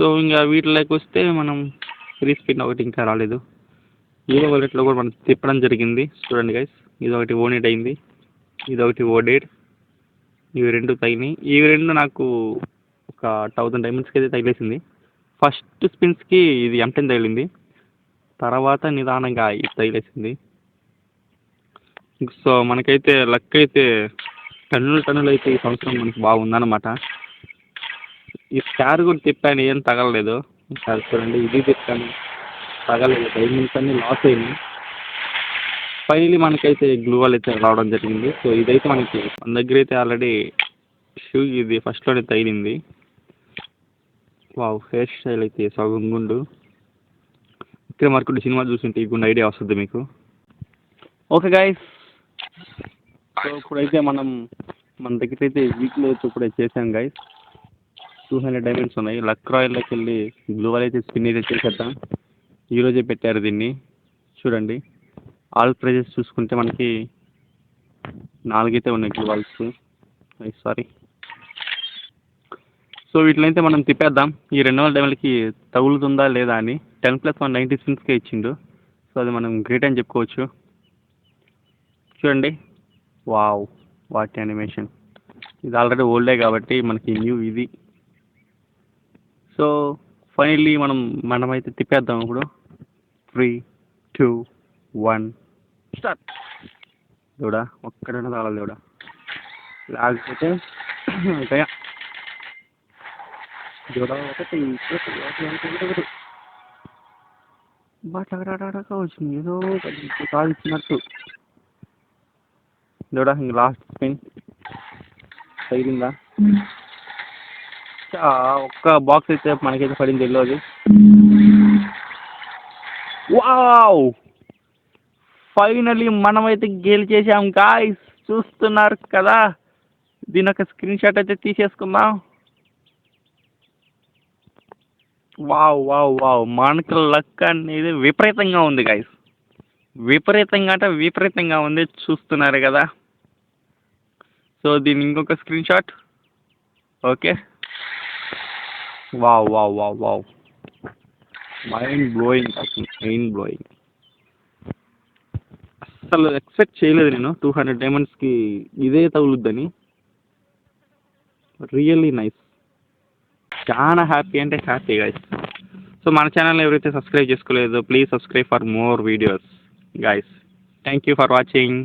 So ఇంకా వీటిలోకి వస్తే మనం ఫ్రీ స్పిన్ ఒకటి ఇంకా రాలేదు. హీరో వాలెట్లో కూడా మనం తిప్పడం జరిగింది. చూడండి గైస్, ఇది ఒకటి ఓనెట్ అయింది, ఇది ఒకటి ఓడెడ్. ఇవి రెండు తగినాయి. ఇవి రెండు నాకు ఒక 1000 డైమండ్స్కి అయితే తగిలేసింది. ఫస్ట్ స్పిన్స్కి ఇది M10 తగిలింది, తర్వాత నిదానంగా ఇది తగిలేసింది. సో మనకైతే లక్ అయితే టన్నులు అయితే ఈ సంవత్సరం మనకి బాగుందన్నమాట. ఈ స్టార్ కూడా తిప్పాను, ఏం తగలలేదు. అది చూడండి, ఇది తిప్పాను, తగలేదు. డైమండ్స్ అన్నీ లాస్ అయింది. ఫైనలీ మనకైతే గ్లూ వాల్ అయితే రావడం జరిగింది. సో ఇదైతే మనకి మన దగ్గర అయితే ఆల్రెడీ షూ ఇది ఫస్ట్లోనే తగిలింది. వావ్, హెయిర్ స్టైల్ అయితే సగం గుండు. ఇక్కడ మార్కెట్ సినిమా చూస్తుంటే ఈ గుండు ఐడియా వస్తుంది మీకు. ఓకే గైస్, సో ఇప్పుడైతే మన దగ్గర అయితే వీక్లో అయితే ఇప్పుడు చేసాం గైస్. 200 డైమండ్స్ ఉన్నాయి. లక్ రాయల్లోకి వెళ్ళి గ్లూ వాల్ అయితే స్పిన్ అయితే చేసేద్దాం. ఈరోజే పెట్టారు దీన్ని. చూడండి, ఆల్ ప్రైజెస్ చూసుకుంటే మనకి 4 అయితే ఉన్నాయి గ్లూ వాల్స్. సారీ. సో వీటినైతే మనం తిప్పేద్దాం. ఈ 200 డైమండ్లకి తగులుతుందా లేదా అని. 10+1 90 స్పిన్స్కే ఇచ్చిండు. సో అది మనం గ్రేట్ అని చెప్పుకోవచ్చు. చూడండి, వావ్, వాట్ యానిమేషన్. ఇది ఆల్రెడీ ఓల్డే కాబట్టి మనకి న్యూ ఇది. సో ఫైనల్లీ మనమైతే తిప్పేద్దాం ఇప్పుడు. 3, 2, 1 స్టార్ట్. దేవుడా, ఒక్కడైనా తాగాలి దేవుడా, లేకపోతే దేవుడా ఒకటి బాగా వచ్చింది, ఏదో కాల్చినట్టు. దేవుడా, ఇంక లాస్ట్ స్పిన్ తగిలిందా? ఒక్క బాక్స్ అయితే మనకైతే పడింది ఎల్లోది. వావ్, ఫైనల్లీ మనమైతే గెలిచేసాం గాయ్స్. చూస్తున్నారు కదా, దీని ఒక స్క్రీన్ షాట్ అయితే తీసేసుకుందాం. వావ్ వావ్ వావ్, మనకు లక్ అనేది విపరీతంగా ఉంది గాయ్స్. విపరీతంగా ఉంది, చూస్తున్నారు కదా. సో దీని ఇంకొక screenshot. Okay, wow wow wow wow, mind blowing. అసలు ఎక్స్పెక్ట్ చేయలేదు నేను 200 డైమండ్స్కి ఇదే తగులుద్దని. రియల్లీ నైస్, చాలా హ్యాపీ అంటే హ్యాపీ గైస్. సో మన ఛానల్ ఎవరైతే సబ్స్క్రైబ్ చేసుకోలేదో please subscribe for more videos guys. Thank you for watching.